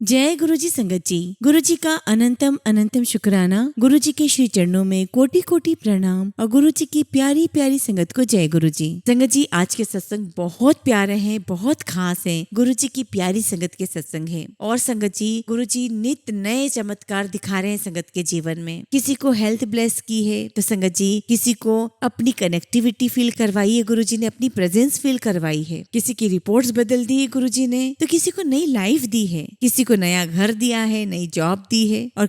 जय गुरु जी संगत जी। गुरु जी का अनंतम अनंतम शुक्राना। गुरु जी के श्री चरणों में कोटि कोटि प्रणाम और गुरु जी की प्यारी प्यारी संगत को जय गुरु जी। संगत जी, आज के सत्संग बहुत प्यारे हैं, बहुत खास हैं। गुरु जी की प्यारी संगत के सत्संग हैं। और संगत जी, गुरु जी नित नए चमत्कार दिखा रहे हैं संगत के जीवन में। किसी को हेल्थ ब्लेस की है तो संगत जी किसी को अपनी कनेक्टिविटी फील करवाई है, गुरु जी ने अपनी प्रेजेंस फील करवाई है। किसी की रिपोर्ट्स बदल दी है गुरु जी ने, तो किसी को नई लाइफ दी है, किसी को नया घर दिया है, नई जॉब दी है, और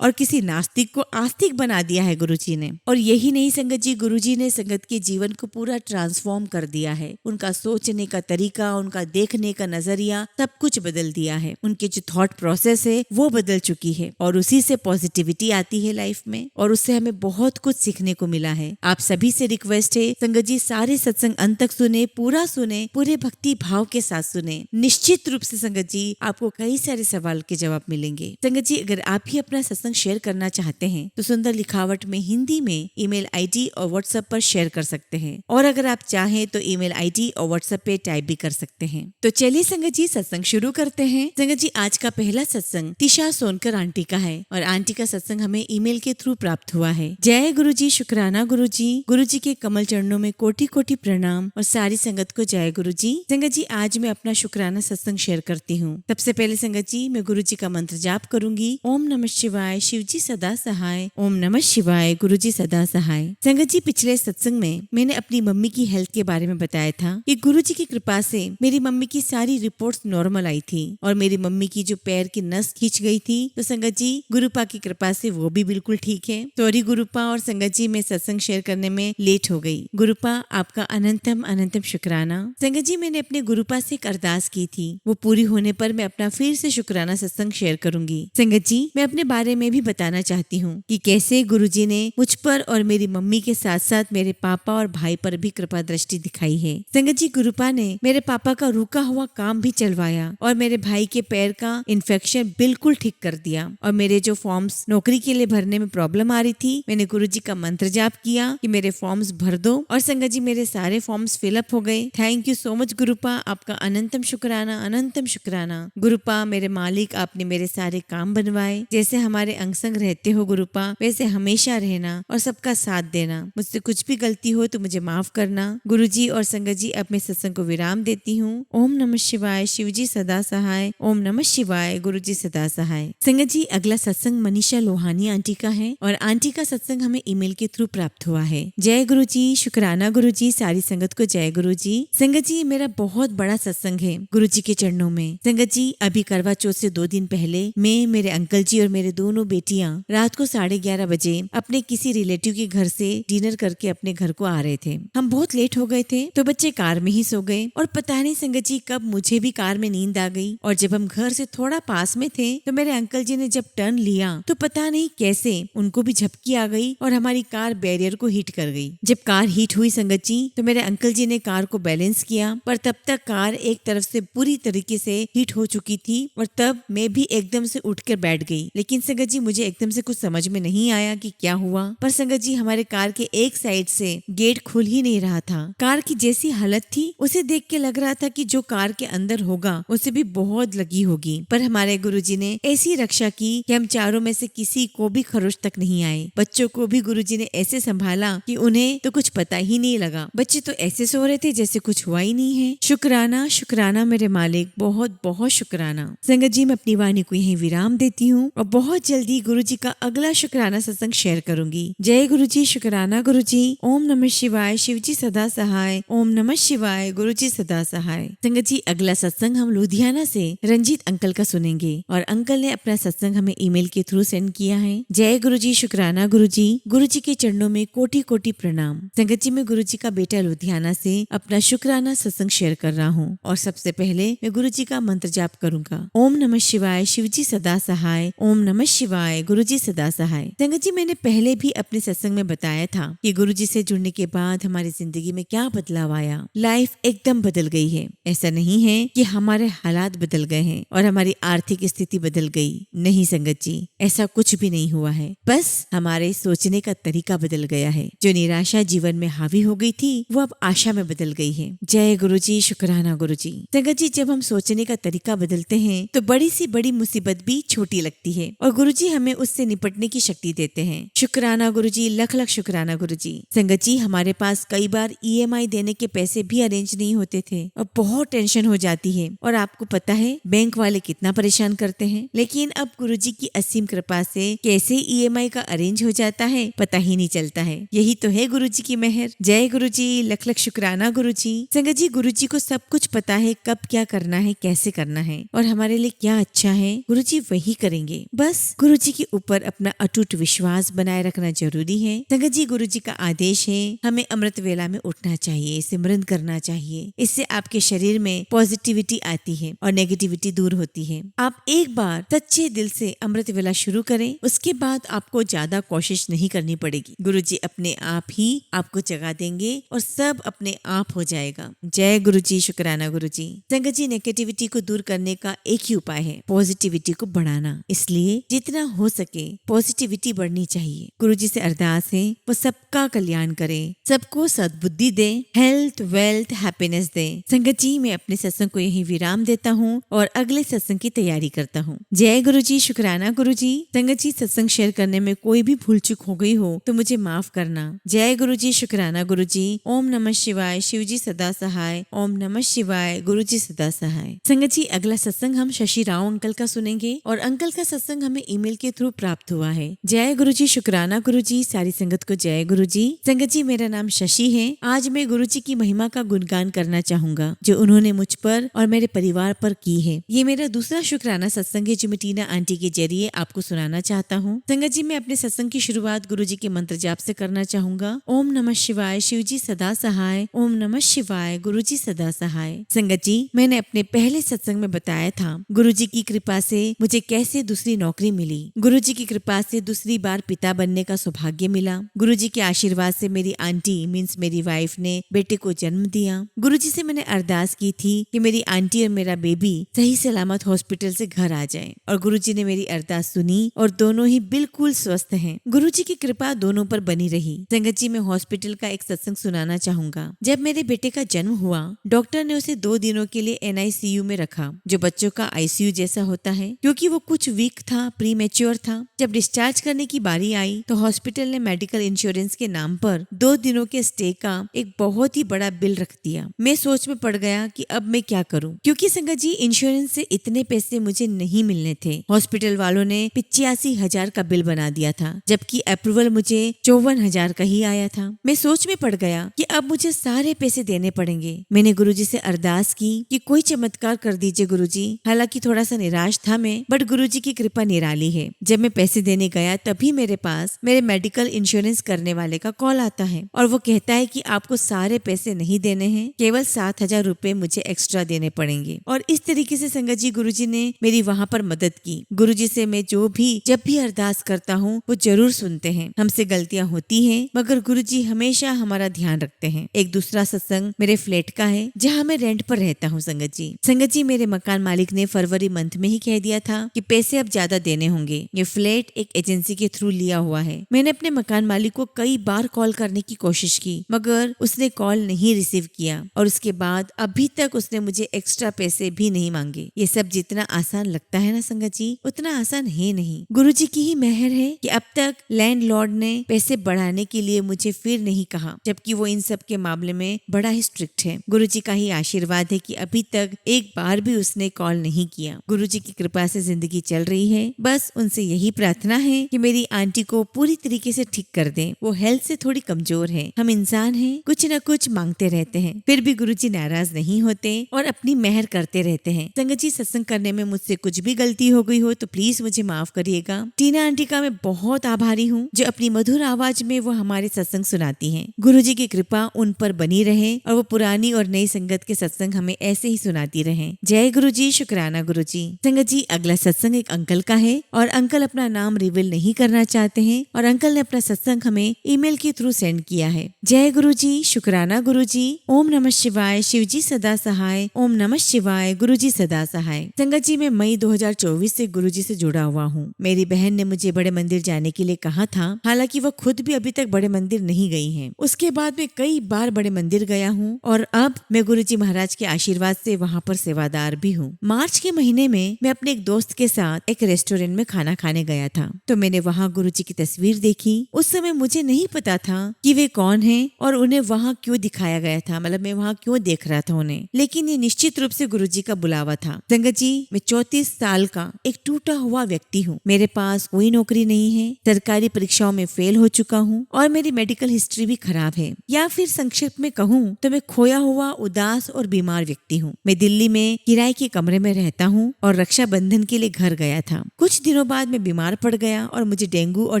किसी नास्तिक को आस्तिक बना दिया है गुरु जी ने। और यही नहीं संगत जी, गुरु जी ने संगत के जीवन को पूरा ट्रांसफॉर्म कर दिया है। उनका सोचने का तरीका, उनका देखने का नजरिया, सब कुछ बदल दिया है। उनके जो थॉट प्रोसेस है वो बदल चुकी है और उसी से पॉजिटिविटी आती है लाइफ में, और उससे हमें बहुत कुछ सीखने को मिला है। आप सभी से रिक्वेस्ट है संगत जी, सारे सत्संग अंत तक सुने, पूरा सुने, पूरे भक्ति भाव के साथ सुने। निश्चित रूप से संगत जी आपको कई सारे सवाल के जवाब मिलेंगे। संगत जी, अगर आप भी अपना सत्संग शेयर करना चाहते हैं तो सुंदर लिखावट में हिंदी में ईमेल आईडी और व्हाट्सएप पर शेयर कर सकते हैं, और अगर आप चाहें तो ईमेल आईडी और व्हाट्सएप पे टाइप भी कर सकते हैं। तो चलिए संगत जी सत्संग शुरू करते हैं। संगत जी, आज का पहला सत्संग तिशा सोनकर आंटी का है, और आंटी का सत्संग हमें ईमेल के थ्रू प्राप्त हुआ है। जय गुरु जी, शुक्राना गुरु जी। गुरु जी के कमल चरणों में कोटि कोटि प्रणाम और सारी संगत को जय गुरु जी। संगत जी, आज मैं अपना शुक्राना सत्संग शेयर करती हूँ। सबसे पहले संगत जी मैं गुरु जी का मंत्र जाप करूंगी। ओम नमः शिवाय, शिव जी सदा सहाय। ओम नमः शिवाय, गुरु जी सदा सहाय। संगत जी, पिछले सत्संग में मैंने अपनी मम्मी की हेल्थ के बारे में बताया था कि गुरु जी की कृपा से मेरी मम्मी की सारी रिपोर्ट्स नॉर्मल आई थी, और मेरी मम्मी की जो पैर की नस खींच गई थी, तो संगत जी गुरुपा की कृपा से वो भी बिल्कुल ठीक है। सॉरी गुरुपा, और संगत जी मैं सत्संग शेयर करने में लेट हो गई। गुरुपा, आपका अनंतम अनंतम शुक्राना। संगत जी, मैंने अपने गुरुपा से एक अरदास की थी, वो पूरी होने पर मैं अपना फिर से शुक्राना सत्संग शेयर करूंगी। संगत जी, मैं अपने बारे में भी बताना चाहती हूँ कि कैसे गुरुजी ने मुझ पर और मेरी मम्मी के साथ साथ मेरे पापा और भाई पर भी कृपा दृष्टि दिखाई है। संगत जी, गुरुपा ने मेरे पापा का रुका हुआ काम भी चलवाया, और मेरे भाई के पैर का इन्फेक्शन बिल्कुल ठीक कर दिया, और मेरे जो फॉर्म्स नौकरी के लिए भरने में प्रॉब्लम आ रही थी, मैंने गुरुजी का मंत्र जाप किया कि मेरे फॉर्म्स भर दो, और संगत जी मेरे सारे फॉर्म्स फिलअप हो गए। थैंक यू सो मच गुरुपा, आपका अनंतम शुक्राना, अनंतम शुक्राना। गुरुपा मेरे मालिक, आपने मेरे सारे काम बनवाए। जैसे हमारे अंग संग रहते हो गुरुपा, वैसे हमेशा रहना और सबका साथ देना। मुझसे कुछ भी गलती हो तो मुझे माफ करना। गुरुजी और संगत जी, अब मैं सत्संग को विराम देती हूँ। ओम नमः शिवाय, शिव जी सदा सहाय। ओम नमः शिवाय, गुरु जी सदा सहाय। संगत जी, अगला सत्संग मनीषा लोहानी आंटी का है, और आंटी का सत्संग हमें ईमेल के थ्रू प्राप्त हुआ है। जय गुरु जी, शुक्राना गुरु जी, सारी संगत को जय गुरु जी। संगत जी, मेरा बहुत बड़ा सत्संग है गुरु जी के चरणों में। संगत जी, अभी करवा चौथ से 2 दिन पहले मैं, मेरे अंकल जी और मेरे दोनों बेटियां रात को 11:30 बजे अपने किसी रिलेटिव के घर से डिनर करके अपने घर को आ रहे थे। हम बहुत लेट हो गए थे, तो बच्चे कार में ही सो गए, और पता नहीं संगत जी कब मुझे भी कार में नींद आ गई। और जब हम घर से थोड़ा पास में थे तो मेरे अंकल जी ने जब टर्न लिया तो पता नहीं कैसे उनको भी झपकी आ गई और हमारी कार बैरियर को हिट कर गई। जब कार हिट हुई संगत जी, तो मेरे अंकल जी ने कार को बैलेंस किया, पर तब तक कार एक तरफ से पूरी तरीके से हिट हो चुकी थी, और तब मैं भी एकदम से उठकर बैठ गई। लेकिन संगत जी मुझे एकदम से कुछ समझ में नहीं आया कि क्या हुआ। पर संगत जी, हमारे कार के एक साइड से गेट खुल ही नहीं रहा था। कार की जैसी हालत थी उसे देख के लग रहा था कि जो कार के अंदर होगा उसे भी बहुत लगी होगी। पर हमारे गुरुजी ने ऐसी रक्षा की कि हम चारों में से किसी को भी खरोच तक नहीं आए। बच्चों को भी गुरुजी ने ऐसे संभाला कि उन्हें तो कुछ पता ही नहीं लगा। बच्चे तो ऐसे सो रहे थे जैसे कुछ हुआ ही नहीं है। शुक्राना शुक्राना मेरे मालिक, बहुत बहुत शुक्राना। संगत जी, मैं अपनी वाणी को यहीं विराम देती हूँ, और बहुत जल्दी गुरु जी का अगला शुक्राना सत्संग शेयर करूंगी। जय गुरु जी, शुक्राना गुरु जी। ओम नमः शिवाय, शिव जी सदा सहाय। ओम नमः शिवाय, गुरु जी सदा सहाय। संगत जी, अगला सत्संग हम लुधियाना से रंजीत अंकल का सुनेंगे, और अंकल ने अपना सत्संग हमें ईमेल के थ्रू सेंड किया है। जय गुरु जी, शुक्राना गुरु जी। गुरु जी के चरणों में कोटि कोटि प्रणाम। संगत जी, मैं गुरु जी का बेटा लुधियाना से अपना शुक्राना सत्संग शेयर कर रहा हूँ, और सबसे पहले मैं गुरु जी का मंत्र जाप करूंगा। ओम नमः शिवाय, शिव जी सदा सहाय। ओम नमः शिवाय, गुरु जी सदा सहाय। संगत जी, मैंने पहले भी अपने सत्संग में बताया था कि गुरु जी से जुड़ने के बाद हमारी जिंदगी में क्या बदलाव आया। लाइफ एकदम बदल गई है। ऐसा नहीं है कि हमारे हालात बदल गए हैं और हमारी आर्थिक स्थिति बदल गई। नहीं संगत जी, ऐसा कुछ भी नहीं हुआ है। बस हमारे सोचने का तरीका बदल गया है। जो निराशा जीवन में हावी हो गई थी वो अब आशा में बदल गई है। जय गुरु जी, शुक्राना गुरु जी। संगत जी, जब हम सोचने का तरीका बदलते हैं तो बड़ी सी बड़ी मुसीबत भी छोटी लगती है और गुरुजी हमें उससे निपटने की शक्ति देते हैं। शुक्राना गुरुजी, लख लख शुक्राना गुरुजी। संगत जी, हमारे पास कई बार EMI देने के पैसे भी अरेंज नहीं होते थे और बहुत टेंशन हो जाती है। और आपको पता है बैंक वाले कितना परेशान करते हैं, लेकिन अब गुरुजी की असीम कृपा से कैसे EMI का अरेंज हो जाता है पता ही नहीं चलता है। यही तो है गुरुजी की मेहर। जय गुरुजी, लख लख शुक्राना गुरुजी। संगत जी, गुरुजी को सब कुछ पता है, कब क्या करना है, कैसे करना है और हमारे लिए क्या अच्छा है गुरुजी वही करेंगे। बस गुरुजी के ऊपर अपना अटूट विश्वास बनाए रखना जरूरी है। संगत जी, गुरुजी का आदेश है हमें अमृत वेला में उठना चाहिए, सिमरन करना चाहिए। इससे आपके शरीर में पॉजिटिविटी आती है और नेगेटिविटी दूर होती है। आप एक बार सच्चे दिल से अमृत वेला शुरू करें, उसके बाद आपको ज्यादा कोशिश नहीं करनी पड़ेगी। गुरुजी अपने आप ही आपको जगा देंगे और सब अपने आप हो जाएगा। जय गुरुजी, शुक्राना गुरुजी। संगत जी, नेगेटिविटी को दूर करने का एक ही उपाय है, पॉजिटिविटी को बढ़ाना। इसलिए जितना हो सके पॉजिटिविटी बढ़नी चाहिए। गुरुजी से अरदास है वो सबका कल्याण करे, सबको सद्बुद्धि दे, हेल्थ, वेल्थ, हैप्पीनेस दे। संगत जी, मैं अपने सत्संग को यही विराम देता हूँ और अगले सत्संग की तैयारी करता हूँ। जय गुरुजी, शुक्राना गुरुजी। संगत जी, सत्संग शेयर करने में कोई भी भूल चूक हो गई हो तो मुझे माफ करना। जय गुरुजी, शुक्राना गुरुजी। ओम नमः शिवाय, शिवजी सदा सहाय। ओम नमः शिवाय, गुरुजी सदा सहाय। संगत जी, अगला सत्संग हम शशि राव अंकल का सुनेंगे और अंकल का सत्संग हमें ईमेल के थ्रू प्राप्त हुआ है। जय गुरुजी, शुक्राना गुरुजी। सारी संगत को जय गुरुजी। संगत जी, मेरा नाम शशि है। आज मैं गुरुजी की महिमा का गुणगान करना चाहूंगा जो उन्होंने मुझ पर और मेरे परिवार पर की है। ये मेरा दूसरा शुक्राना सत्संग है जो मैं टीना आंटी के जरिए आपको सुनाना चाहता हूँ। संगत जी, मैं अपने सत्संग की शुरुआत गुरुजी के मंत्र जाप से करना चाहूंगा। ओम नमः शिवाय, शिवजी सदा सहाय। ओम नमः शिवाय, गुरुजी सदा सहाय। संगत जी, मैंने अपने पहले सत्संग में बताया था गुरुजी की कृपा से मुझे कैसे दूसरी नौकरी मिली। गुरुजी की कृपा से दूसरी बार पिता बनने का सौभाग्य मिला। गुरुजी के आशीर्वाद से मेरी आंटी मीन्स मेरी वाइफ ने बेटे को जन्म दिया। गुरुजी से मैंने अरदास की थी कि मेरी आंटी और मेरा बेबी सही सलामत हॉस्पिटल से घर आ जाए और गुरुजी ने मेरी अरदास सुनी और दोनों ही बिल्कुल स्वस्थ हैं। गुरुजी की कृपा दोनों पर बनी रही। संगत जी, मैं हॉस्पिटल का एक सत्संग सुनाना चाहूंगा। जब मेरे बेटे का जन्म हुआ, डॉक्टर ने उसे 2 दिनों के लिए NICU में रखा, जो बच्चों का ICU जैसा होता है, क्योंकि वो कुछ वीक था, प्री मैच्योर था। जब डिस्चार्ज करने की बारी आई तो हॉस्पिटल ने मेडिकल इंश्योरेंस के नाम पर 2 दिनों के स्टे का एक बहुत ही बड़ा बिल रख दिया। मैं सोच में पड़ गया कि अब मैं क्या करूं, क्योंकि संगत जी इंश्योरेंस से इतने पैसे मुझे नहीं मिलने थे। हॉस्पिटल वालों ने 85,000 का बिल बना दिया था, जबकि अप्रूवल मुझे 54,000 का ही आया था। मैं सोच में पड़ गया कि अब मुझे सारे पैसे देने पड़ेंगे। मैंने गुरुजी से अरदास की कि कोई चमत्कार कर दीजिए गुरुजी। हालांकि थोड़ा सा निराश था मैं, बट गुरुजी की कृपा निराली है। जब मैं पैसे देने गया तभी मेरे पास मेरे मेडिकल इंश्योरेंस करने वाले का कॉल आता है और वो कहता है कि आपको सारे पैसे नहीं देने हैं, केवल 7,000 रुपए मुझे एक्स्ट्रा देने पड़ेंगे। और इस तरीके से संगत जी गुरुजी ने मेरी वहाँ पर मदद की। गुरुजी से मैं जब भी अरदास करता हूँ वो जरूर सुनते हैं। हमसे गलतियाँ होती हैं मगर गुरुजी हमेशा हमारा ध्यान रखते हैं। एक दूसरा सत्संग मेरे फ्लैट का है जहाँ मैं रेंट पर रहता हूँ। संगत जी, मेरे मकान मालिक ने फरवरी मंथ में ही कह दिया था कि पैसे अब ज्यादा देने होंगे। ये फ्लैट एक एजेंसी के थ्रू लिया हुआ है। मैंने अपने मकान मालिक को कई बार कॉल करने की कोशिश की मगर उसने कॉल नहीं रिसीव किया और उसके बाद अभी तक उसने मुझे एक्स्ट्रा पैसे भी नहीं मांगे। ये सब जितना आसान लगता है ना संगत जी, उतना आसान है नहीं। गुरुजी की ही मेहर है कि अब तक लैंडलॉर्ड ने पैसे बढ़ाने के लिए मुझे फिर नहीं कहा, जबकि वो इन सब के मामले में बड़ा ही स्ट्रिक्ट है। गुरुजी का ही आशीर्वाद है कि अभी तक एक बार भी उसने कॉल नहीं किया। गुरुजी की कृपा से जिंदगी चल रही है। बस उनसे यही प्रार्थना है कि मेरी आंटी को पूरी तरीके से ठीक कर दें। वो हेल्थ से थोड़ी कमजोर है। हम इंसान हैं, कुछ न कुछ मांगते रहते हैं, फिर भी गुरुजी नाराज नहीं होते और अपनी मेहर करते रहते हैं। संगत जी, सत्संग करने में मुझसे कुछ भी गलती हो गई हो तो प्लीज मुझे माफ करिएगा। टीना आंटी का मैं बहुत आभारी हूँ जो अपनी मधुर आवाज में वो हमारे सत्संग सुनाती हैं। गुरुजी की कृपा उन पर बनी रहे और वो पुरानी और नई संगत के सत्संग हमें ऐसे ही सुनाती रहे। जय गुरुजी, शुक्राना गुरुजी। संगत जी, अगला सत्संग एक अंकल का है और अंकल अपना नाम रिवील नहीं करना चाहते हैं और अंकल ने अपना सत्संग हमें ईमेल के थ्रू सेंड किया है। जय गुरुजी, शुक्राना गुरुजी। ओम नमः शिवाय, शिवजी सदा सहाय। ओम नमः शिवाय, गुरुजी सदा सहाय। संगत जी, मैं मई 2024 से गुरुजी से जुड़ा हुआ हूँ। मेरी बहन ने मुझे बड़े मंदिर जाने के लिए कहा था, हालांकि वो खुद भी अभी तक बड़े मंदिर नहीं गई हैं। उसके बाद मैं कई बार बड़े मंदिर गया हूँ और अब मैं गुरुजी महाराज के आशीर्वाद से वहाँ पर सेवादार भी हूँ। मार्च मार्च के महीने में मैं अपने एक दोस्त के साथ एक रेस्टोरेंट में खाना खाने गया था। तो मैंने वहाँ गुरुजी की तस्वीर देखी। उस समय मुझे नहीं पता था कि वे कौन हैं और उन्हें वहाँ क्यों दिखाया गया था, मतलब मैं वहाँ क्यों देख रहा था उन्हें। लेकिन ये निश्चित रूप से गुरुजी का बुलावा था। संगत जी, मैं 34 साल का एक टूटा हुआ व्यक्ति हूँ। मेरे पास कोई नौकरी नहीं है, सरकारी परीक्षाओं में फेल हो चुका हूँ और मेरी मेडिकल हिस्ट्री भी खराब है। या फिर संक्षिप्त में कहूँ तो मैं खोया हुआ, उदास और बीमार व्यक्ति हूँ। मैं दिल्ली में किराए के कमरे में रहता हूँ और रक्षाबंधन के लिए घर गया था। कुछ दिनों बाद मैं बीमार पड़ गया और मुझे डेंगू और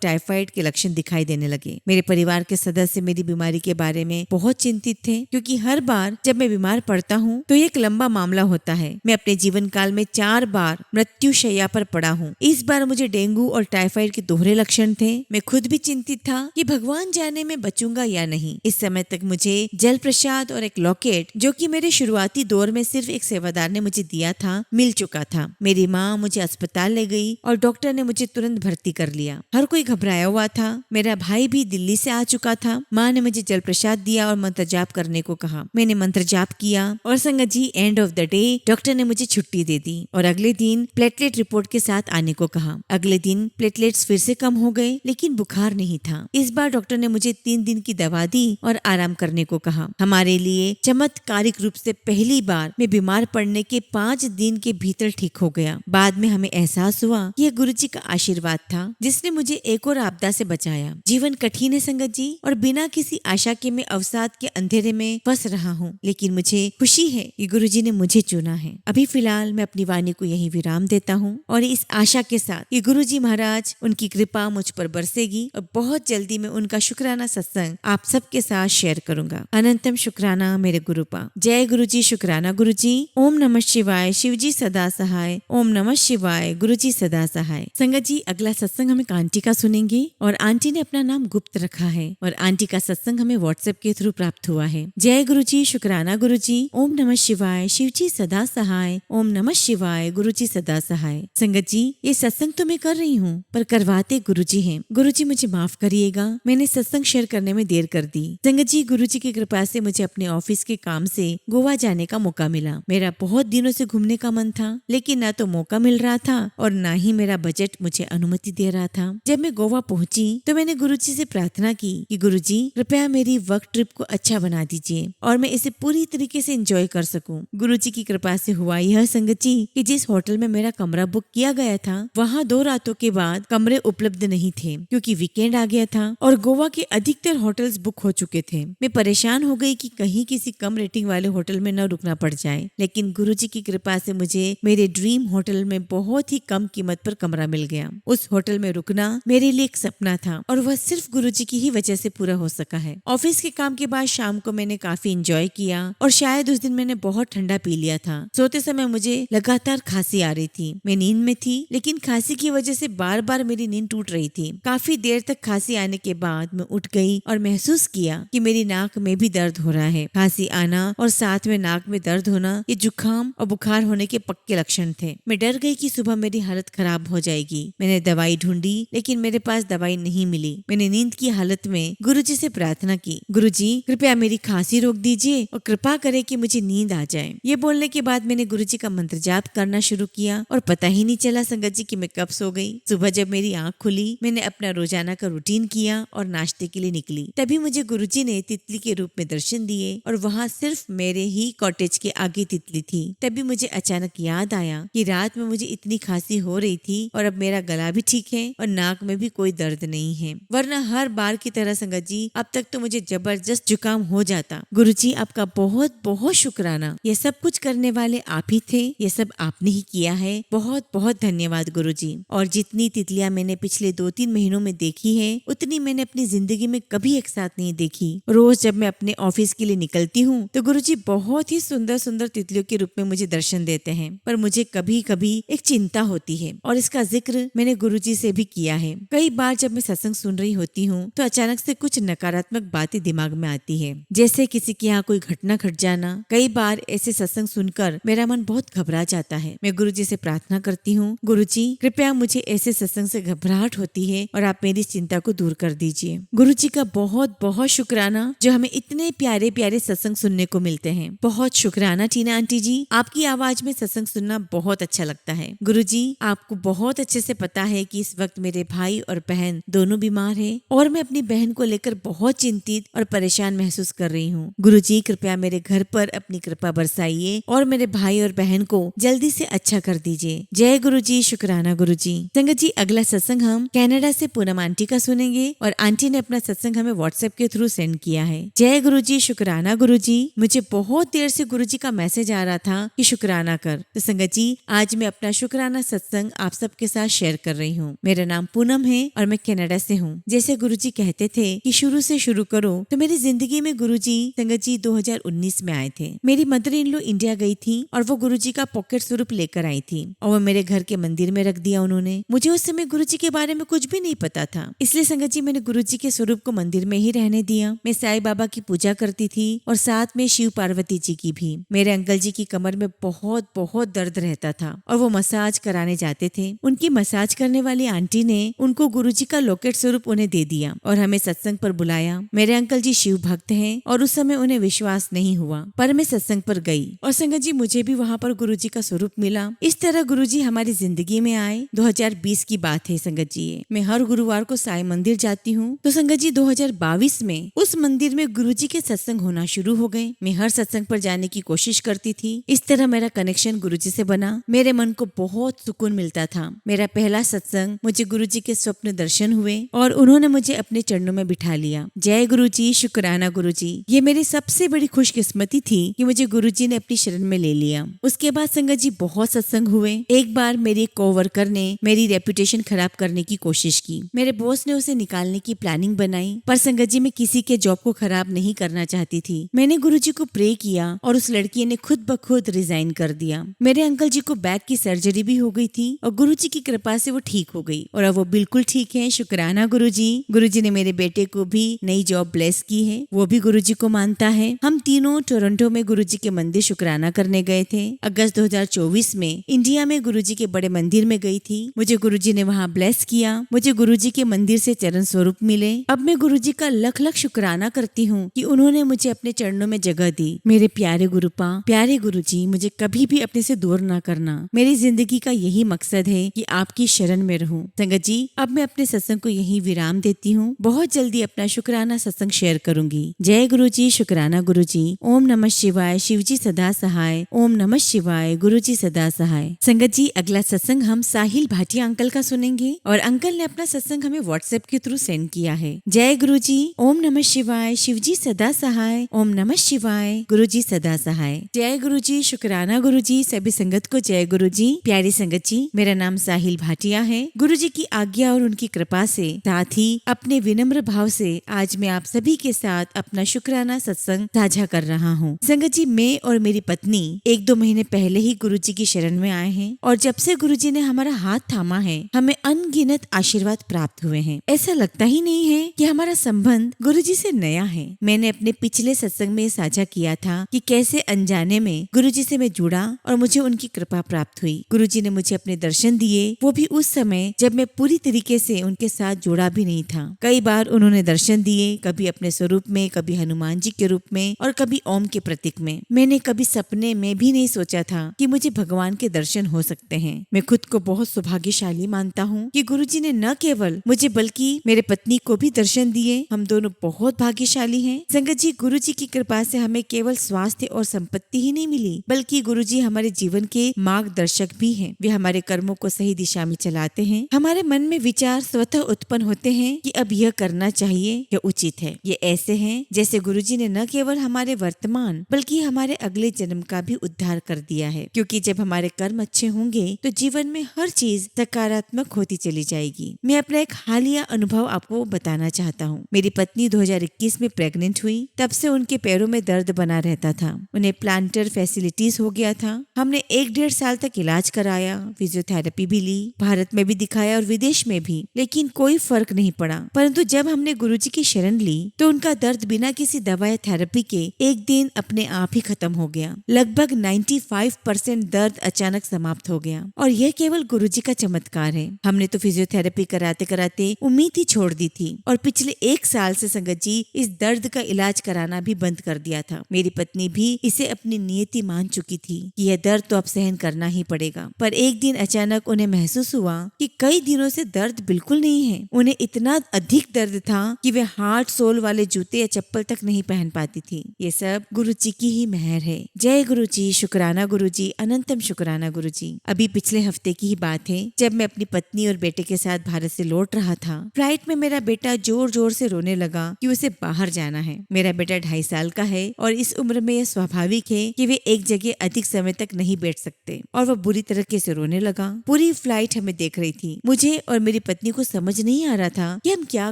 टाइफाइड के लक्षण दिखाई देने लगे। मेरे परिवार के सदस्य मेरी बीमारी के बारे में बहुत चिंतित थे, क्योंकि हर बार जब मैं बीमार पड़ता हूँ तो ये एक लंबा मामला होता है। मैं अपने जीवन काल में 4 बार मृत्यु शैया पर पड़ा हूँ। इस बार मुझे डेंगू और टाइफाइड के दोहरे लक्षण थे। मैं खुद भी चिंतित था कि भगवान जाने मैं बचूंगा या नहीं। इस समय तक मुझे जल प्रसाद और एक लॉकेट, जो कि मेरे शुरुआती दौर में सिर्फ एक सेवादार ने मुझे दिया था, मिल चुका था। मेरी माँ मुझे अस्पताल ले गई और डॉक्टर ने मुझे तुरंत भर्ती कर लिया। हर कोई घबराया हुआ था। मेरा भाई भी दिल्ली से आ चुका था। माँ ने मुझे जल प्रसाद दिया और मंत्र जाप करने को कहा। मैंने मंत्र जाप किया और संगत जी, end of the day doctor ने मुझे छुट्टी दे दी और अगले दिन प्लेटलेट रिपोर्ट के साथ आने को कहा। अगले दिन प्लेटलेट्स फिर से कम हो गए, लेकिन बुखार नहीं था। इस बार डॉक्टर ने मुझे 3 दिन की दवा दी और आराम करने को कहा। हमारे लिए चमत्कारिक रूप से पहली बार मैं बीमार पड़ने के 5 दिन के भीतर ठीक हो गया। बाद में हमें एहसास हुआ कि यह गुरुजी का आशीर्वाद था, जिसने मुझे एक और आपदा से बचाया। जीवन कठिन है संगत जी, और बिना किसी आशा के मैं अवसाद के अंधेरे में फंस रहा हूँ, लेकिन मुझे खुशी है कि गुरुजी ने मुझे चुना है। अभी फिलहाल मैं अपनी वाणी को यही विराम देता हूँ और इस आशा के साथ कि गुरुजी महाराज, उनकी कृपा मुझ पर बरसेगी और बहुत जल्दी मैं उनका शुक्राना सत्संग आप सबके साथ शेयर करूंगा। अनंतम शुक्राना मेरे गुरुपा। जय गुरुजी, शुक्राना गुरुजी। ओम नमः शिवाय, शिवजी सदा सहाय। ओम नमः शिवाय, गुरुजी सदा सहाय। संगत जी, अगला सत्संग हम एक आंटी का सुनेंगे और आंटी ने अपना नाम गुप्त रखा है और आंटी का सत्संग हमें व्हाट्सएप के थ्रू प्राप्त हुआ है। जय गुरुजी, शुक्राना गुरुजी। ओम नमः शिवाय, शिवजी सदा सहाय। ओम नमः शिवाय, गुरुजी सदा सहाय। संगत जी, ये सत्संग तो मैं कर रही हूँ, पर करवाते गुरुजी हैं। गुरुजी मुझे माफ करिएगा, मैंने सत्संग शेयर करने में देर कर दी। संगत जी, गुरुजी की कृपा से मुझे अपने ऑफिस के काम से गोवा जाने का मौका मिला। मेरा बहुत दिनों से घूमने का मन था, लेकिन ना तो मौका मिल रहा था और ना ही मेरा बजट मुझे अनुमति दे रहा था। जब मैं गोवा पहुंची तो मैंने गुरुजी से प्रार्थना की कि गुरुजी, कृपया मेरी वर्क ट्रिप को अच्छा बना दीजिए और मैं इसे पूरी तरीके से एंजॉय कर सकूं। गुरुजी की कृपा से हुआ यह संगत जी कि जिस होटल में मेरा कमरा बुक किया गया था, वहाँ 2 रातों के बाद कमरे उपलब्ध नहीं थे, क्योंकि वीकेंड आ गया था और गोवा के अधिकतर होटल्स बुक हो चुके थे। मैं परेशान हो गई कि कहीं किसी कम रेटिंग वाले होटल में न रुकना पड़ जाए, लेकिन गुरुजी की कृपा से मुझे मेरे ड्रीम होटल में बहुत ही कम कीमत पर कमरा मिल गया। उस होटल में रुकना मेरे लिए एक सपना था और वह सिर्फ गुरुजी की ही वजह से पूरा हो सका है। ऑफिस के काम के बाद शाम को मैंने काफी एंजॉय किया और शायद उस दिन मैंने बहुत ठंडा पी लिया था। सोते समय मुझे लगातार खांसी आ रही थी। मैं नींद में थी, लेकिन खांसी की वजह से बार बार मेरी नींद टूट रही थी। काफी देर तक खांसी आने के बाद मैं उठ गई और महसूस किया कि मेरी नाक में भी दर्द हो रहा है। खांसी आना और साथ में नाक में दर्द होना, ये जुकाम और बुखार होने के पक्के लक्षण थे। मैं डर गई कि सुबह मेरी हालत खराब हो जाएगी। मैंने दवाई ढूंढी, लेकिन मेरे पास दवाई नहीं मिली। मैंने नींद की हालत में गुरुजी से प्रार्थना की, गुरुजी कृपया मेरी खांसी रोक दीजिए और कृपा करें कि मुझे नींद आ जाए। ये बोलने के बाद मैंने गुरुजी का मंत्र जाप करना शुरू किया और पता ही नहीं चला संगत जी कि मैं कब सो गई। सुबह जब मेरी आंख खुली, मैंने अपना रोजाना का रूटीन किया और नाश्ते के लिए निकली। तभी मुझे गुरुजी ने तितली के रूप में दर्शन दिए और वहाँ सिर्फ मेरे ही कॉटेज के आगे तितली थी। तभी मुझे अचानक याद आया कि रात में मुझे इतनी खांसी हो रही थी और अब मेरा गला भी ठीक है और नाक में भी कोई दर्द नहीं है, वरना हर बार की तरह संगत जी अब तक तो मुझे जबरदस्त जुकाम हो जाता। गुरुजी आपका बहुत बहुत शुक्राना। ये सब कुछ करने वाले आप ही थे, ये सब आपने ही किया है। बहुत बहुत धन्यवाद गुरुजी। और जितनी तितलियां मैंने पिछले 2-3 महीनों में देखी है, उतनी मैंने अपनी जिंदगी में कभी एक साथ नहीं देखी। रोज जब मैं अपने ऑफिस के लिए निकलती हूँ तो गुरुजी बहुत ही सुंदर सुंदर तितलियों के रूप में मुझे दर्शन देते हैं, पर मुझे कभी कभी एक चिंता होती है और इसका जिक्र मैंने गुरुजी से भी किया है। कई बार जब मैं सत्संग सुन रही होती हूँ तो अचानक से कुछ नकारात्मक बातें दिमाग में आती है, जैसे किसी के यहाँ कोई घटना घट जाना। कई बार ऐसे सत्संग सुनकर मेरा मन बहुत घबरा जाता है। मैं गुरुजी से प्रार्थना करती हूँ, गुरुजी कृपया मुझे ऐसे सत्संग से घबराहट होती है और आप मेरी चिंता को दूर कर दीजिए। गुरुजी का बहुत बहुत शुक्राना जो हमें इतने प्यारे प्यारे सत्संग सुनने को मिलते हैं। बहुत शुक्राना टीना आंटी जी, आपकी आवाज में सत्संग सुनना बहुत अच्छा लगता है। गुरुजी, आपको बहुत अच्छे से पता है कि इस वक्त मेरे भाई और बहन दोनों बीमार हैं और मैं अपनी बहन को लेकर बहुत चिंतित और परेशान महसूस कर रही हूँ। गुरुजी, कृपया मेरे घर पर अपनी कृपा बरसाइए और मेरे भाई और बहन को जल्दी से अच्छा कर दीजिए। जय गुरुजी, शुक्राना गुरुजी। संगत जी, अगला सत्संग हम कनाडा से पूनम आंटी का सुनेंगे और आंटी ने अपना सत्संग हमें व्हाट्सएप के थ्रू सेंड किया है। जय गुरुजी, शुक्राना गुरुजी। मुझे बहुत देर से गुरुजी का मैसेज आ रहा था कि शुक्राना कर। तो संगत जी, आज मैं अपना शुक्राना सत्संग आप सबके साथ शेयर कर रही हूँ। मेरा नाम पूनम है और मैं कनाडा से हूँ। जैसे गुरुजी कहते थे कि शुरू से शुरू करो, तो मेरी जिंदगी में गुरुजी संगत जी 2019 में आए थे। मेरी मदर इन लॉ इंडिया गई थी और वो गुरुजी का पॉकेट स्वरूप लेकर आई थी और वो मेरे घर के मंदिर में रख दिया उन्होंने। मुझे उस समय गुरुजी के बारे में कुछ भी नहीं पता था, इसलिए संगत जी मैंने गुरुजी के स्वरूप को मंदिर में ही रहने दिया। मैं साईं बाबा की पूजा करती थी और साथ में शिव पार्वती जी की भी। मेरे अंकल जी की कमर में बहुत बहुत दर्द रहता था और वो मसाज कराने जाते थे। उनकी मसाज करने वाली आंटी ने उनको गुरुजी का लॉकेट स्वरूप उन्हें दे दिया और हमें सत्संग पर बुलाया। मेरे अंकल जी शिव भक्त हैं और उस समय उन्हें विश्वास नहीं हुआ, पर मैं सत्संग पर गई और संगत जी मुझे भी वहाँ पर गुरुजी का स्वरूप मिला। इस तरह गुरुजी हमारी जिंदगी में आए। 2020 की बात है संगत जी। मैं हर गुरुवार को साईं मंदिर जाती हूँ, तो संगत जी 2022 में उस मंदिर में गुरुजी के सत्संग होना शुरू हो गए। मैं हर सत्संग पर जाने की कोशिश करती थी। इस तरह मेरा कनेक्शन गुरुजी से बना। मेरे मन को बहुत सुकून मिलता था। मेरा पहला सत्संग मुझे गुरुजी के स्वप्न दर्शन हुए और उन्होंने मुझे अपने चरणों में बिठा लिया। जय गुरुजी, शुक्राना गुरुजी। ये मेरी सबसे बड़ी खुशकिस्मती थी कि मुझे गुरुजी ने अपनी शरण में ले लिया। उसके बाद संगत जी बहुत सत्संग हुए। एक बार मेरे कोवर्कर ने मेरी रेपुटेशन खराब करने की कोशिश की। मेरे बॉस ने उसे निकालने की प्लानिंग बनाई, पर संगत जी मैं किसी के जॉब को खराब नहीं करना चाहती थी। मैंने गुरुजी को प्रे किया और उस लड़की ने खुद ब खुद रिजाइन कर दिया। मेरे अंकल जी को बैक की सर्जरी भी हो गई थी और गुरुजी की कृपा से वो ठीक हो गई और अब वो बिल्कुल ठीक है। शुक्राना गुरुजी। गुरुजी ने मेरे बेटे को भी नई जॉब ब्लेस की है, वो भी गुरुजी को मानता है। हम तीनों टोरंटो में गुरुजी के मंदिर शुक्राना करने गए थे। अगस्त 2024 में इंडिया में गुरुजी के बड़े मंदिर में गई थी। मुझे गुरुजी ने वहाँ ब्लेस किया। मुझे गुरुजी के मंदिर से चरण स्वरूप मिले। अब मैं गुरुजी का लख लख शुक्राना करती हूँ कि उन्होंने मुझे अपने चरणों में जगह दी। मेरे प्यारे गुरुपा, प्यारे गुरुजी, मुझे कभी भी अपने से दूर ना करना। मेरी जिंदगी का यही मकसद है कि आपकी शरण में रहूं। संगत जी, अब मैं अपने सत्संग को यही विराम देती हूँ। बहुत जल्दी अपना शुक्राना सत्संग शेयर करूंगी। जय गुरुजी, शुक्राना गुरुजी। ओम नमः शिवाय, शिवजी सदा सहाय। ओम नमः शिवाय, गुरुजी सदा सहाय। संगत जी, अगला सत्संग हम साहिल भाटिया अंकल का सुनेंगे और अंकल ने अपना सत्संग हमें व्हाट्सएप के थ्रू सेंड किया है। जय गुरुजी। ओम नमः शिवाय, शिवजी सदा सहाय। ओम नमः शिवाय, गुरुजी सदा सहाय। जय गुरुजी, शुक्राना गुरुजी। सभी संगत को जय गुरुजी। प्यारी संगत जी, मेरा नाम साहिल भाटिया है। गुरुजी की आज्ञा और उनकी कृपा से, साथ ही अपने विनम्र भाव से आज मैं आप सभी के साथ अपना शुक्राना सत्संग साझा कर रहा हूँ। संगत जी, मैं और मेरी पत्नी 1-2 महीने पहले ही गुरुजी की शरण में आए हैं और जब से गुरुजी ने हमारा हाथ थामा है, हमें अनगिनत आशीर्वाद प्राप्त हुए हैं। ऐसा लगता ही नहीं है कि हमारा संबंध गुरुजी से नया है। मैंने अपने पिछले सत्संग में साझा किया था कि कैसे अनजाने में गुरुजी से मैं जुड़ा और मुझे उनकी कृपा प्राप्त हुई। गुरुजी ने मुझे अपने दर्शन दिए, वो भी उस समय जब मैं पूरी तरीके से उनके साथ जुड़ा भी नहीं था। कई बार उन्होंने दर्शन दिए, कभी अपने स्वरूप में, कभी हनुमान जी के रूप में और कभी ओम के प्रतीक में। मैंने कभी सपने में भी नहीं सोचा था कि मुझे भगवान के दर्शन हो सकते हैं। मैं खुद को बहुत सौभाग्यशाली मानता हूँ कि गुरुजी ने न केवल मुझे बल्कि मेरे पत्नी को भी दर्शन दिए। हम दोनों बहुत भाग्यशाली हैं। संगत जी, गुरुजी की कृपा से हमें केवल स्वास्थ्य और संपत्ति ही नहीं मिली, बल्कि गुरुजी हमारे जीवन के मार्गदर्शक भी हैं। वे हमारे कर्मों को सही दिशा में चलाते हैं। हमारे मन में विचार स्वतः उत्पन्न होते हैं कि अब यह करना चाहिए, यह उचित है। ये ऐसे हैं जैसे गुरुजी ने न केवल हमारे वर्तमान बल्कि हमारे अगले जन्म का भी उद्धार कर दिया है, क्योंकि जब हमारे कर्म अच्छे होंगे तो जीवन में हर चीज सकारात्मक होती चली जाएगी। मैं अपना एक हालिया अनुभव आपको बताना चाहता हूँ। मेरी पत्नी 2021 में प्रेग्नेंट हुई। तब से उनके पैरों में दर्द बना रहता था। उन्हें प्लांटर फैसिलिटीज हो गया था। हमने 1-1.5 साल तक इलाज कराया, फिजियोथेरेपी भी ली, भारत में भी दिखाया और विदेश में भी, लेकिन कोई फर्क नहीं पड़ा। परंतु जब हमने गुरुजी की शरण ली तो उनका दर्द बिना किसी दवा या थेरेपी के एक दिन अपने आप ही खत्म हो गया। लगभग 95% दर्द अचानक समाप्त हो गया और यह केवल गुरुजी का चमत्कार है। हमने तो फिजियोथेरेपी कराते कराते उम्मीद ही छोड़ दी थी और पिछले 1 साल से संगत जी इस दर्द का इलाज कराना भी बंद कर दिया था। मेरी पत्नी भी इसे अपनी नियति मान चुकी थी कि यह दर्द तो अब सहन करना ही पड़ेगा। पर एक दिन अचानक उन्हें महसूस हुआ कि कई दिनों से दर्द बिल्कुल नहीं है। उन्हें इतना अधिक दर्द था कि वे हार्ड सोल वाले जूते या चप्पल तक नहीं पहन पाती थी। ये सब गुरुजी की ही मेहर है। जय गुरुजी, शुक्राना गुरुजी, अनंतम शुक्राना गुरुजी। अभी पिछले हफ्ते की ही बात है, जब मैं अपनी पत्नी और बेटे के साथ भारत से लौट रहा था। फ्लाइट में मेरा बेटा जोर जोर से रोने लगा कि उसे बाहर जाना है। मेरा बेटा 2.5 साल का है और इस उम्र में यह स्वाभाविक है कि वे एक जगह अधिक समय तक नहीं बैठ सकते, और वह बुरी तरीके से रोने लगा। पूरी फ्लाइट हमें देख रही थी। मुझे और मेरी पत्नी को समझ नहीं आ रहा था कि हम क्या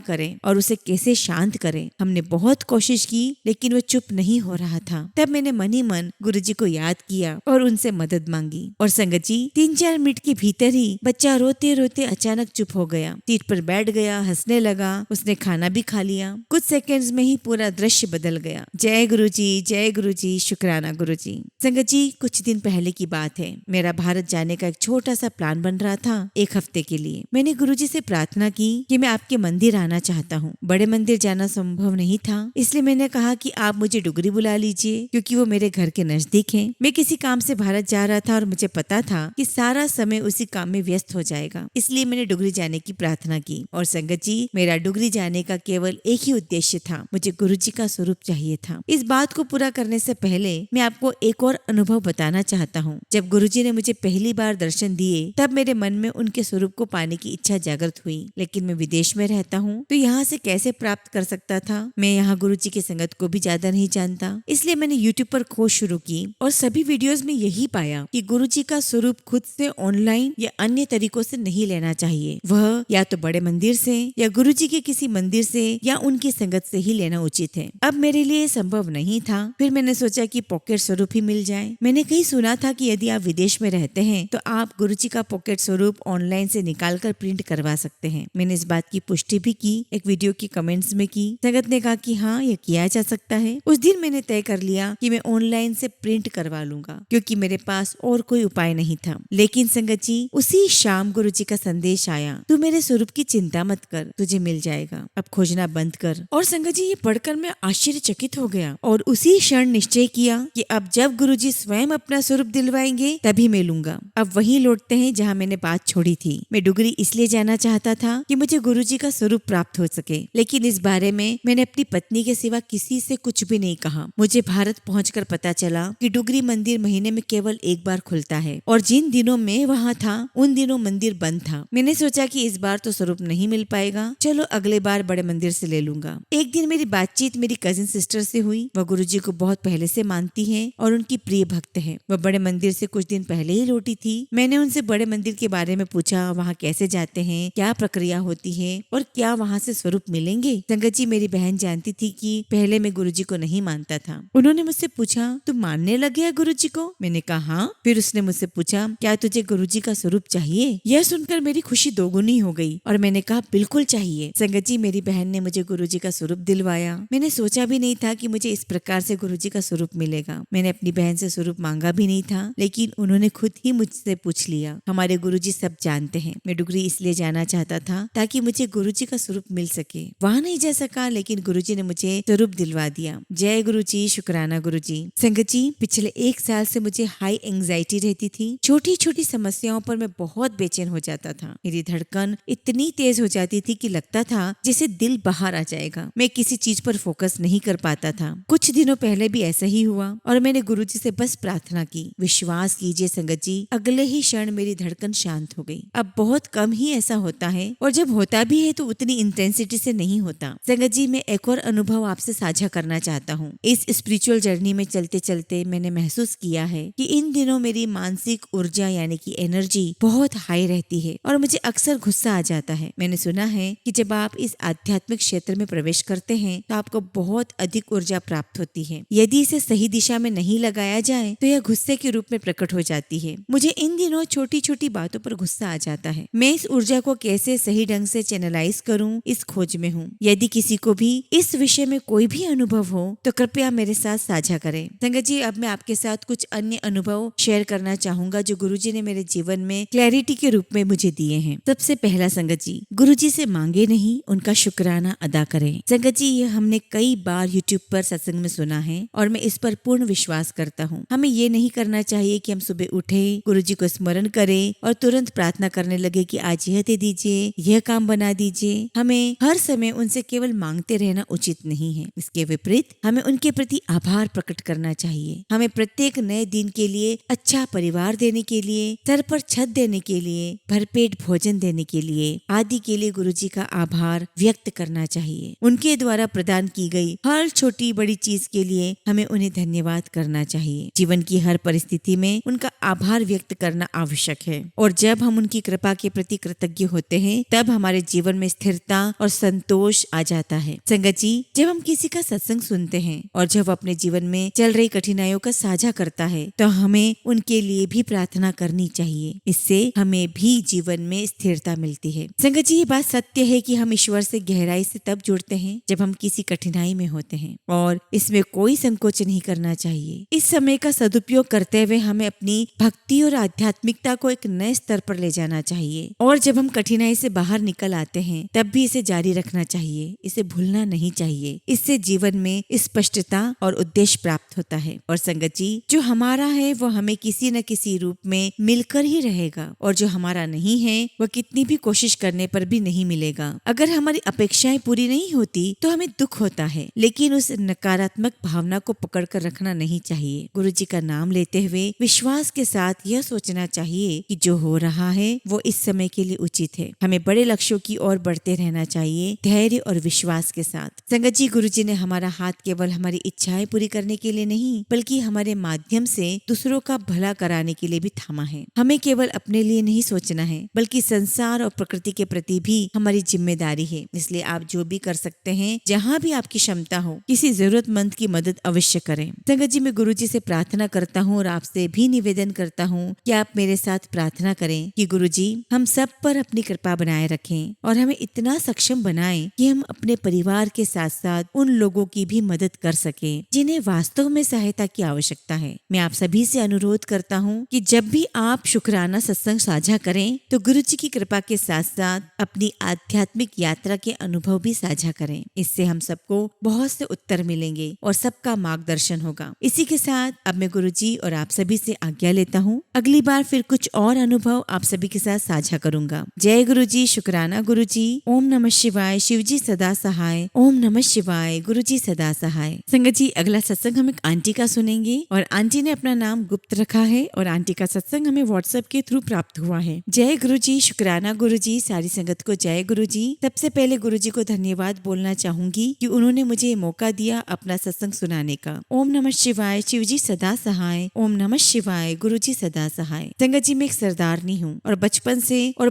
करें और उसे कैसे शांत करें। हमने बहुत कोशिश की, लेकिन वह चुप नहीं हो रहा था। तब मैंने मन ही मन गुरुजी को याद किया और उनसे मदद मांगी। और संगत जी, 3-4 मिनट के भीतर ही बच्चा रोते रोते अचानक चुप हो गया, सीट पर बैठ गया, हंसने लगा। उसने खाना भी खा लिया। कुछ सेकंड्स में ही पूरा दृश्य बदल गया। जय गुरुजी, जय गुरुजी, शुक्राना गुरुजी। संगत जी, कुछ दिन पहले की बात है। मेरा भारत जाने का एक छोटा सा प्लान बन रहा था 1 हफ्ते के लिए। मैंने गुरुजी से प्रार्थना की कि मैं आपके मंदिर आना चाहता हूँ। बड़े मंदिर जाना संभव नहीं था, इसलिए मैंने कहा कि आप मुझे डुगरी बुला लीजिए, क्योंकि वो मेरे घर के नजदीक है। मैं किसी काम से भारत जा रहा था और मुझे पता था कि सारा समय उसी काम में व्यस्त हो जाएगा, इसलिए मैंने डुगरी जाने की प्रार्थना की। और संगत जी, मेरा डुगरी जाने का केवल एक ही उद्देश्य था, मुझे गुरुजी का स्वरूप चाहिए था। इस बात को पूरा करने से पहले मैं आपको एक और अनुभव बताना चाहता हूँ। जब गुरुजी ने मुझे पहली बार दर्शन दिए, तब मेरे मन में उनके स्वरूप को पाने की इच्छा जागृत हुई। लेकिन मैं विदेश में रहता हूँ, तो यहाँ से कैसे प्राप्त कर सकता था। मैं यहाँ गुरुजी की संगत को भी ज्यादा नहीं जानता, इसलिए मैंने यूट्यूब पर खोज शुरू की और सभी वीडियोस में यही पाया कि गुरुजी का स्वरूप खुद से ऑनलाइन या अन्य तरीकों से नहीं लेना चाहिए। वह या तो बड़े मंदिर से या गुरुजी के किसी मंदिर से या उनकी संगत से ही लेना उचित है। अब मेरे लिए संभव नहीं था। फिर मैंने सोचा कि पॉकेट स्वरूप ही मिल जाए। मैंने कहीं सुना था कि यदि आप विदेश में रहते हैं तो आप गुरुजी का पॉकेट स्वरूप ऑनलाइन से निकालकर प्रिंट करवा सकते हैं। मैंने इस बात की पुष्टि भी की, एक वीडियो की कमेंट्स में की। संगत ने कहा कि हाँ, ये किया जा सकता है। उस दिन मैंने तय कर लिया कि मैं ऑनलाइन से प्रिंट करवा लूंगा, क्योंकि मेरे पास और कोई उपाय नहीं था। लेकिन संगत जी, उसी शाम गुरुजी का संदेश आया, तू मेरे स्वरूप की चिंता मत कर, तुझे मिल जाएगा, अब खोजना बंद कर। और संगत जी, ये पढ़कर मैं आश्चर्यचकित हो गया और उसी क्षण निश्चय किया कि अब जब गुरुजी स्वयं अपना स्वरूप दिलवाएंगे तभी मैं लूंगा। अब वहीं लौटते हैं जहाँ मैंने बात छोड़ी थी। मैं डुगरी इसलिए जाना चाहता था कि मुझे गुरुजी का स्वरूप प्राप्त हो सके, लेकिन इस बारे में मैंने अपनी पत्नी के सिवा किसी से कुछ भी नहीं कहा। मुझे भारत पहुंचकर पता चला कि डुगरी मंदिर महीने में केवल 1 बार खुलता है, और जिन दिनों में वहाँ था उन दिनों मंदिर बंद था। मैंने सोचा कि इस बार तो स्वरूप नहीं मिल पाएगा, चलो अगले बार बड़े मंदिर से ले लूंगा। एक दिन मेरी बातचीत मेरी कजिन सिस्टर से हुई। वह गुरुजी को बहुत पहले से मानती है और उनकी प्रिय भक्त है। वह बड़े मंदिर से कुछ दिन पहले ही लौटी थी। मैंने उनसे बड़े मंदिर के बारे में पूछा, वहाँ कैसे जाते हैं, क्या प्रक्रिया होती है और क्या वहाँ से स्वरूप मिलेंगे। संगत जी, मेरी बहन जानती थी कि पहले मैं गुरुजी को नहीं मानता था। उन्होंने मुझसे पूछा, तुम मानने लगे है गुरुजी को? मैंने कहा हाँ। फिर उसने मुझसे पूछा, क्या तुझे गुरुजी का स्वरूप चाहिए? यह सुनकर मेरी खुशी दोगुनी हो गई और मैंने कहा बिल्कुल चाहिए। संगत जी, मेरी बहन ने मुझे गुरुजी का स्वरूप दिलवाया। मैंने सोचा भी नहीं था कि मुझे इस प्रकार से गुरुजी का स्वरूप मिलेगा। मैंने अपनी बहन से स्वरूप मांगा भी नहीं था, लेकिन उन्होंने खुद ही मुझसे पूछ लिया। हमारे गुरुजी सब जानते हैं। मैं डुगरी इसलिए जाना चाहता था ताकि मुझे गुरुजी का स्वरूप मिल सके। वहाँ नहीं जा सका, लेकिन गुरुजी ने मुझे स्वरूप दिलवा दिया। जय गुरुजी, शुक्राना गुरुजी। संगत जी, पिछले 1 साल से मुझे हाई एंजाइटी रहती थी। छोटी छोटी समस्याओं पर मैं बहुत बेचैन हो जाता था। मेरी धड़कन इतनी तेज हो जाती थी कि लगता था जैसे दिल बाहर आ जाएगा। मैं किसी चीज पर फोकस नहीं कर पाता था। कुछ दिनों पहले भी ऐसा ही हुआ और मैंने गुरुजी से बस प्रार्थना की। विश्वास कीजिए संगत जी, अगले ही क्षण मेरी धड़कन शांत हो गई। अब बहुत कम ही ऐसा होता है, और जब होता भी है तो उतनी इंटेंसिटी से नहीं होता। संगत जी, मैं एक और अनुभव आपसे साझा करना चाहता हूँ। इस स्पिरिचुअल जर्नी में चलते चलते मैंने महसूस किया है कि इन दिनों मेरी मानसिक ऊर्जा यानी कि एनर्जी बहुत हाई रहती है और मुझे अक्सर गुस्सा आ जाता है। मैंने सुना है कि जब आप इस आध्यात्मिक क्षेत्र में प्रवेश करते हैं तो आपको बहुत अधिक ऊर्जा प्राप्त होती है। यदि इसे सही दिशा में नहीं लगाया जाए तो यह गुस्से के रूप में प्रकट हो जाती है। मुझे इन दिनों छोटी छोटी बातों पर गुस्सा आ जाता है। मैं इस ऊर्जा को कैसे सही ढंग से चैनलाइज करूं, इस खोज में हूं। यदि किसी को भी इस विषय में कोई भी अनुभव हो तो कृपया मेरे साथ साझा करें। संगत जी, अब मैं आपके साथ कुछ अन्य अनुभव शेयर करना चाहूंगा जो गुरुजी ने मेरे जीवन में क्लैरिटी के रूप में मुझे दिए हैं। सबसे पहला संगत जी, गुरुजी से मांगे नहीं, उनका शुक्राना अदा करें। संगत जी, हमने कई बार यूट्यूब पर सत्संग में सुना है और मैं इस पर पूर्ण विश्वास करता हूँ। हमें ये नहीं नहीं करना चाहिए कि हम सुबह उठे, गुरुजी को स्मरण करें और तुरंत प्रार्थना करने लगे कि आज यह दे दीजिए, यह काम बना दीजिए। हमें हर समय उनसे केवल मांगते रहना उचित नहीं है। इसके विपरीत हमें उनके प्रति आभार प्रकट करना चाहिए। हमें प्रत्येक नए दिन के लिए, अच्छा परिवार देने के लिए, सर पर छत देने के लिए, भरपेट भोजन देने के लिए आदि के लिए गुरुजी का आभार व्यक्त करना चाहिए। उनके द्वारा प्रदान की गई हर छोटी बड़ी चीज के लिए हमें उन्हें धन्यवाद करना चाहिए। जीवन की हर परिस्थिति में उनका आभार व्यक्त करना आवश्यक है और जब हम उनकी कृपा के प्रति कृतज्ञ होते हैं तब हमारे जीवन में स्थिरता और संतोष आ जाता है। संगत जी, जब हम किसी का सत्संग सुनते हैं और जब अपने जीवन में चल रही कठिनाइयों का साझा करता है तो हमें उनके लिए भी प्रार्थना करनी चाहिए। इससे हमें भी जीवन में स्थिरता मिलती है। संगत जी, ये बात सत्य है कि हम ईश्वर से गहराई से तब जुड़ते हैं जब हम किसी कठिनाई में होते हैं और इसमें कोई संकोच नहीं करना चाहिए। इस समय का सदुपयोग करते हुए हमें अपनी भक्ति और आध्यात्मिकता को एक नए स्तर पर ले जाना चाहिए और जब हम कठिनाई से बाहर निकल आते हैं तब भी इसे जारी रखना चाहिए, इसे भूलना नहीं चाहिए। इससे जीवन में स्पष्टता और उद्देश्य प्राप्त होता है। और संगत जी, जो हमारा है वो हमें किसी न किसी रूप में मिलकर ही रहेगा और जो हमारा नहीं है वह कितनी भी कोशिश करने पर भी नहीं मिलेगा। अगर हमारी अपेक्षाएं पूरी नहीं होती तो हमें दुख होता है, लेकिन उस नकारात्मक भावना को पकड़ कर रखना नहीं चाहिए। गुरुजी का नाम लेते हुए विश्वास के साथ यह सोचना चाहिए कि जो हो रहा है वो इस समय के लिए उचित है। हमें बड़े लक्ष्यों की ओर बढ़ते रहना चाहिए, धैर्य और विश्वास के साथ। संगत जी, गुरुजी ने हमारा हाथ केवल हमारी इच्छाएं पूरी करने के लिए नहीं बल्कि हमारे माध्यम से दूसरों का भला कराने के लिए भी थामा है। हमें केवल अपने लिए नहीं सोचना है बल्कि संसार और प्रकृति के प्रति भी हमारी जिम्मेदारी है। इसलिए आप जो भी कर सकते हैं, जहाँ भी आपकी क्षमता हो, किसी जरूरतमंद की मदद अवश्य करें। संगत जी, मैं गुरुजी से प्रार्थना करता हूँ और आपसे भी निवेदन करता हूँ कि आप मेरे साथ प्रार्थना करें कि गुरुजी हम सब पर अपनी कृपा बनाए रखें और हमें इतना सक्षम बनाएं कि हम अपने परिवार के साथ साथ उन लोगों की भी मदद कर सकें जिन्हें वास्तव में सहायता की आवश्यकता है। मैं आप सभी से अनुरोध करता हूँ कि जब भी आप शुक्राना सत्संग साझा करें तो गुरुजी की कृपा के साथ साथ अपनी आध्यात्मिक यात्रा के अनुभव भी साझा करें। इससे हम सबको बहुत से उत्तर मिलेंगे और सबका मार्गदर्शन होगा। इसी के साथ अब मैं गुरुजी और आप सभी से आज्ञा लेता हूँ। अगली बार फिर कुछ और अनुभव आप सभी के साथ साझा करूंगा। जय गुरुजी, शुक्राना गुरुजी। ओम नमः शिवाय। शिवजी सदा सहाय। ओम नमः शिवाय। गुरुजी सदा सहाय। संगत जी, अगला सत्संग हम एक आंटी का सुनेंगे और आंटी ने अपना नाम गुप्त रखा है और आंटी का सत्संग हमें व्हाट्सएप के थ्रू प्राप्त हुआ है। जय गुरुजी, शुक्राना गुरुजी। सारी संगत को जय गुरुजी। सबसे पहले गुरुजी को धन्यवाद बोलना चाहूंगी कि उन्होंने मुझे ये मौका दिया अपना सत्संग सुनाने का। ओम नमः शिवाय। शिवजी सदा सहाय। ओम नमः शिवाय। गुरुजी सदा सहाय। संगत जी, मैं एक सरदारनी हूँ और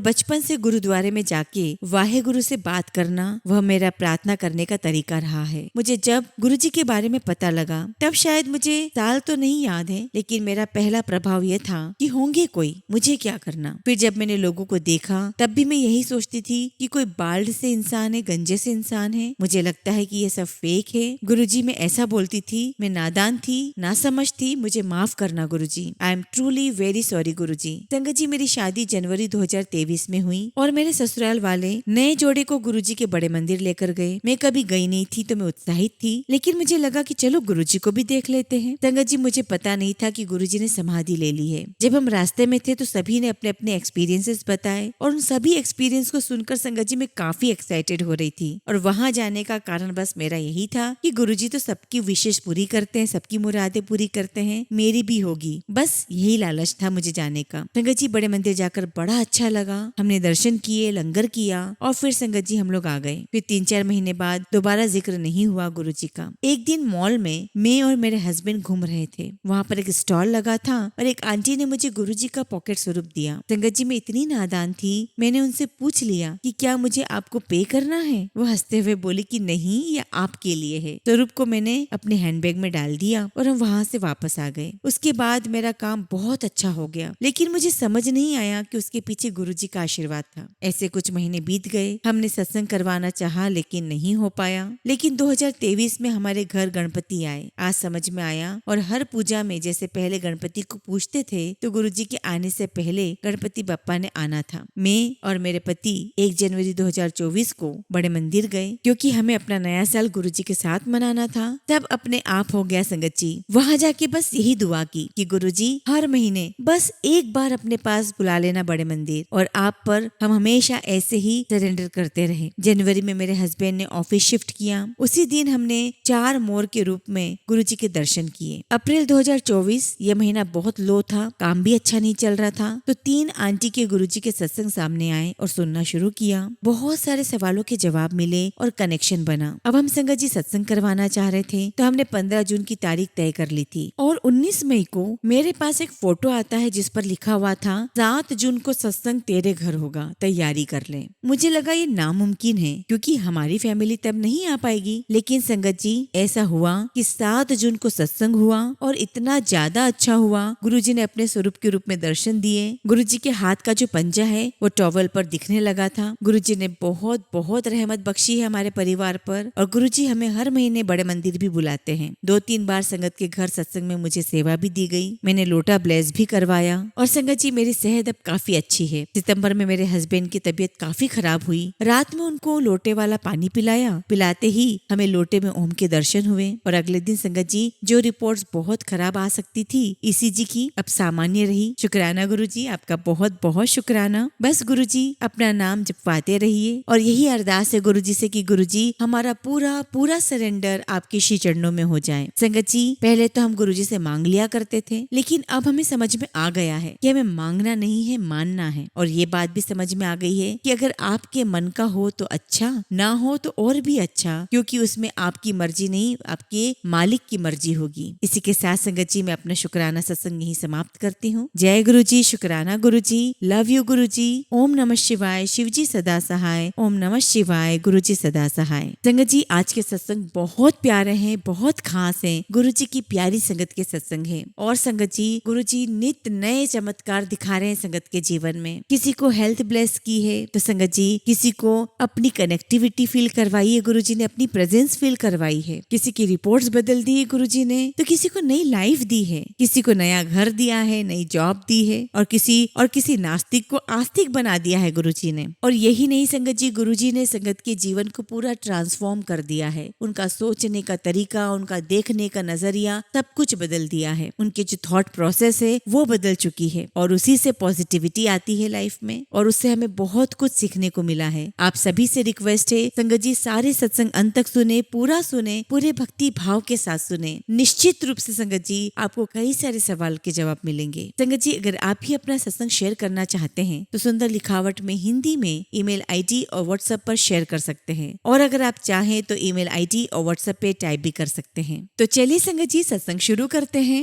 बचपन से गुरुद्वारे में जाके वाहे गुरु से बात करना वह मेरा प्रार्थना करने का तरीका रहा है। मुझे जब गुरुजी के बारे में पता लगा तब शायद मुझे साल तो नहीं याद है, लेकिन मेरा पहला प्रभाव यह था कि होंगे कोई, मुझे क्या करना। फिर जब मैंने लोगों को देखा तब भी मैं यही सोचती थी कि कोई बाल्ड से इंसान है, गंजे से इंसान है। मुझे लगता है कि ये सब फेक है। गुरुजी, मैं ऐसा बोलती थी, मैं नादान थी, नासमझ थी, मुझे माफ करना गुरुजी। I am truly very sorry गुरुजी। संगत जी, मेरी शादी जनवरी 2023 में हुई और मेरे ससुराल वाले नए जोड़े को गुरुजी के बड़े मंदिर लेकर गए। मैं कभी गई नहीं थी तो मैं उत्साहित थी, लेकिन मुझे लगा कि चलो गुरुजी को भी देख लेते हैं। संगत जी, मुझे पता नहीं था कि गुरुजी ने समाधि ले ली है। जब हम रास्ते में थे तो सभी ने अपने अपने एक्सपीरियंसेस बताए और उन सभी एक्सपीरियंस को सुनकर संगत जी मैं काफी एक्साइटेड हो रही थी। और वहां जाने का कारण बस मेरा यही था कि गुरुजी तो सबकी विशेष पूरी करते हैं, सबकी मुरादें पूरी करते हैं, मेरी भी होगी। बस यही लालच था मुझे जाने का। संगत जी, बड़े मंदिर जाकर बड़ा अच्छा लगा। हमने दर्शन किए, लंगर किया और फिर संगत जी हम लोग आ गए। फिर 3-4 महीने बाद दोबारा जिक्र नहीं हुआ गुरुजी का। एक दिन मॉल में मैं और मेरे हस्बैंड घूम रहे थे। वहाँ पर एक स्टॉल लगा था और एक आंटी ने मुझे गुरुजी का पॉकेट स्वरूप दिया। संगत जी, मैं इतनी नादान थी, मैंने उनसे पूछ लिया कि क्या मुझे आपको पे करना है। वो हंसते हुए बोली कि नहीं, ये आपके लिए है। स्वरूप को मैंने अपने हैंडबैग में डाल दिया और हम वहाँ से वापस आ गए। उसके बाद मेरा काम बहुत अच्छा हो गया, लेकिन मुझे समझ नहीं आया कि उसके पीछे गुरुजी का आशीर्वाद था। ऐसे कुछ महीने बीत गए। हमने सत्संग करवाना चाहा लेकिन नहीं हो पाया। लेकिन 2023 में हमारे घर गणपति आए। आज समझ में आया और हर पूजा में जैसे पहले गणपति को पूजते थे तो गुरुजी के आने से पहले गणपति बप्पा ने आना था। मैं और मेरे पति 1 जनवरी 2024 को बड़े मंदिर गए क्योंकि हमें अपना नया साल गुरुजी के साथ मनाना था। तब अपने आप हो गया संगत जी। वहाँ जाके बस यही दुआ की कि गुरुजी हर महीने बस एक बार अपने पास बुला लेना बड़े मंदिर, और आप पर हम हमेशा ऐसे ही सरेंडर करते रहे। जनवरी में मेरे हस्बैंड ने ऑफिस शिफ्ट किया। उसी दिन हमने 4 मोर के रूप में गुरुजी के दर्शन किए। अप्रैल 2024 ये महीना बहुत लो था, काम भी अच्छा नहीं चल रहा था, तो 3 आंटी के गुरुजी के सत्संग सामने आए और सुनना शुरू किया। बहुत सारे सवालों के जवाब मिले और कनेक्शन बना। अब हम संगत जी सत्संग करवाना चाह रहे थे, तो हमने 15 जून की तारीख तय कर ली थी और 19 मई को मेरे पास एक फोटो आता है जिस पर लिखा हुआ था 7 जून को सत्संग तेरे घर होगा, तैयारी कर ले। मुझे लगा ये नामुमकिन है क्योंकि हमारी फैमिली तब नहीं आ पाएगी, लेकिन संगत जी ऐसा हुआ कि 7 जून को सत्संग हुआ और इतना ज्यादा अच्छा हुआ। गुरुजी ने अपने स्वरूप के रूप में दर्शन दिए। गुरुजी के हाथ का जो पंजा है वो टॉवल पर दिखने लगा था। गुरुजी ने बहुत बहुत रहमत बख्शी है हमारे परिवार पर, और गुरुजी हमें हर महीने बड़े मंदिर भी बुलाते हैं। 2-3 बार संगत के घर सत्संग में मुझे सेवा भी दी गई। मैंने लोटा ब्लेस भी करवाया। और संगत जी मेरी सेहत अब काफी अच्छी है। सितंबर में मेरे हस्बैंड की तबीयत काफी खराब हुई। रात में उनको लोटे वाला पानी पिलाया, पिलाते ही हमें लोटे में ओम के दर्शन हुए। और अगले दिन संगत जी जो रिपोर्ट्स बहुत खराब आ सकती थी ईसीजी की, अब सामान्य रही। शुक्राना गुरुजी, आपका बहुत बहुत शुक्राना। बस गुरुजी अपना नाम जपवाते रहिए और यही अरदास है गुरुजी से कि गुरुजी हमारा पूरा पूरा सरेंडर आपके श्री चरणों में हो जाए। संगत जी पहले तो हम गुरुजी से मांग लिया करते थे, लेकिन अब हमें समझ में आ गया है कि हमें मांगना नहीं है, मानना है। और ये बात भी समझ में आ गई है कि अगर आपके मन का हो तो अच्छा, ना हो तो और भी अच्छा, क्योंकि उसमें आपकी मर्जी नहीं, आपके मालिक की मर्जी होगी। इसी के साथ संगत जी मैं अपना शुक्राना सत्संग यही समाप्त करती हूँ। जय गुरुजी, शुक्राना गुरुजी, लव यू गुरुजी। ओम नमः शिवाय, शिवजी सदा सहाय। ओम नमः शिवाय, गुरुजी सदा सहाय। संगत जी आज के सत्संग बहुत प्यारे हैं, बहुत खास हैं। गुरुजी की प्यारी संगत के सत्संग है। और संगत जी गुरुजी नित नए चमत्कार दिखा रहे हैं संगत के जीवन में। किसी को हेल्थ ब्लेस की है तो संगत जी किसी को अपनी कनेक्टिविटी फील करवाई है, गुरुजी ने अपनी प्रेजेंस फील करवाई है। किसी की रिपोर्ट्स बदल दी है गुरुजी ने, तो किसी को नई लाइफ दी है, किसी को नया घर दिया है, नई जॉब दी है, और किसी नास्तिक को आस्तिक बना दिया है गुरुजी ने। और यही नहीं संगत जी, गुरुजी ने संगत के जीवन को पूरा ट्रांसफॉर्म कर दिया है। उनका सोचने का तरीका, उनका देखने का नजरिया सब कुछ बदल दिया है। उनके जो थॉट प्रोसेस है वो बदल चुकी है और उसी से पॉजिटिविटी आती है लाइफ में, और उससे हमें बहुत कुछ सीखने को मिला है। आप सभी से रिक्वेस्ट है संगत जी सारे सत्संग अंत तक सुने, पूरा सुने, पूरे भक्ति भाव के साथ सुने। निश्चित रूप से संगत जी आपको कई सारे सवाल के जवाब मिलेंगे। संगत जी अगर आप भी अपना सत्संग शेयर करना चाहते हैं तो सुंदर लिखावट में हिंदी में ईमेल आईडी और व्हाट्सएप पर शेयर कर सकते हैं, और अगर आप चाहें तो ईमेल आईडी और व्हाट्सएप पे टाइप भी कर सकते हैं। तो चलिए संगत जी सत्संग शुरू करते हैं।